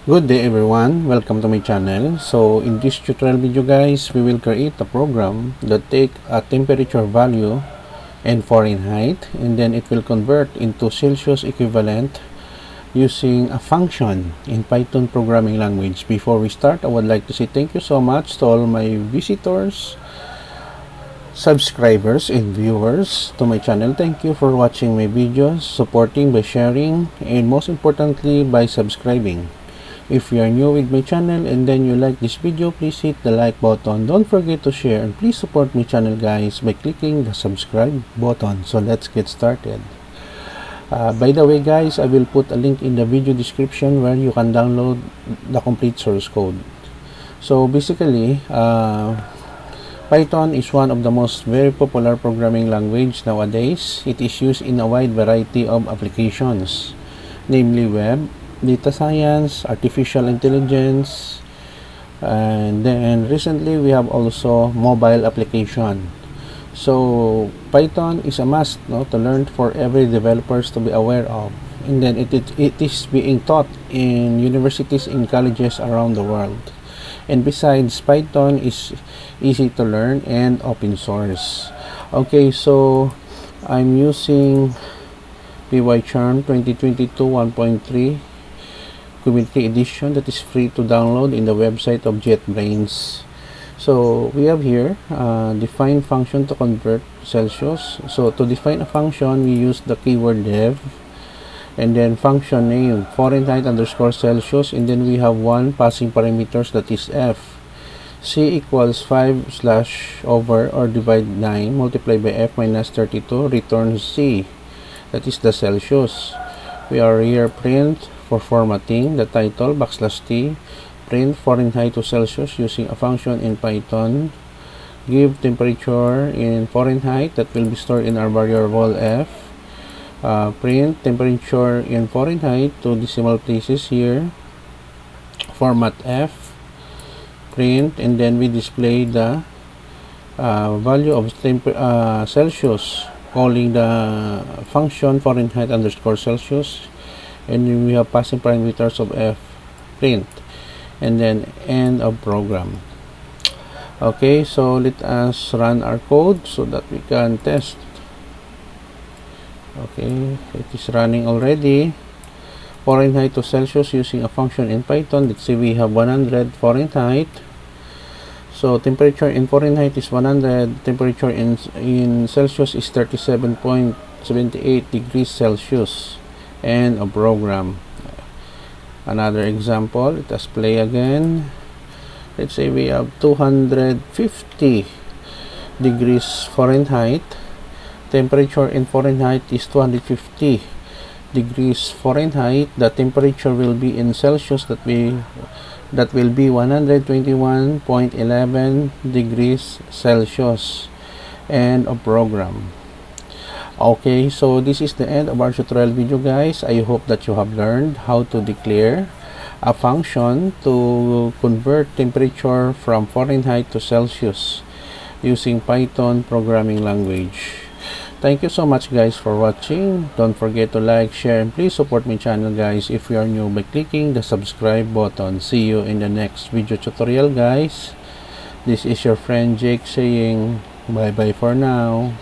Good day everyone, welcome to my channel. So in this tutorial video guys, we will create a program that take a temperature value and Fahrenheit and then it will convert into Celsius equivalent using a function in Python programming language. Before we start, I would like to say thank you so much to all my visitors, subscribers and viewers to my channel. Thank you for watching my videos, supporting by sharing, and most importantly by subscribing. If you are new with my channel and then you like this video, please hit the like button. Don't forget to share and please support my channel guys by clicking the subscribe button. So let's get started. By the way guys, I will put a link in the video description where you can download the complete source code. So basically, Python is one of the most very popular programming language nowadays. It is used in a wide variety of applications, namely web, data science, artificial intelligence, and then recently we have also mobile application. So Python is a must to learn for every developers to be aware of, and then it is being taught in universities and colleges around the world. And besides, Python is easy to learn and open source. Okay, so I'm using PyCharm 2022 1.3 community edition that is free to download in the website of JetBrains. So we have here define function to convert Celsius. So to define a function, we use the keyword def and then function name Fahrenheit underscore Celsius, and then we have one passing parameters that is f. C equals 5 slash over or divide 9 multiplied by f minus 32 returns C, that is the Celsius. We are here print for formatting the title \t print Fahrenheit to Celsius using a function in Python. Give temperature in Fahrenheit that will be stored in our variable f. Print temperature in Fahrenheit to decimal places here. Format f. Print, and then we display the value of Celsius, calling the function Fahrenheit underscore Celsius, and we have passing parameters of f print, and then end of program. Okay, so let us run our code so that we can test. Okay, it is running already. Fahrenheit to Celsius using a function in Python. Let's say we have 100 Fahrenheit. So temperature in Fahrenheit is 100. Temperature in Celsius is 37.78 degrees Celsius. And a program. Another example, let us play again. Let's say we have 250 degrees Fahrenheit. Temperature in Fahrenheit is 250 degrees Fahrenheit. The temperature will be in Celsius that will be 121.11 degrees Celsius. And a program. Okay, so this is the end of our tutorial video guys. I hope that you have learned how to declare a function to convert temperature from Fahrenheit to Celsius using Python programming language. Thank you so much guys for watching. Don't forget to like, share, and please support my channel guys if you are new by clicking the subscribe button. See you in the next video tutorial guys. This is your friend Jake saying bye bye for now.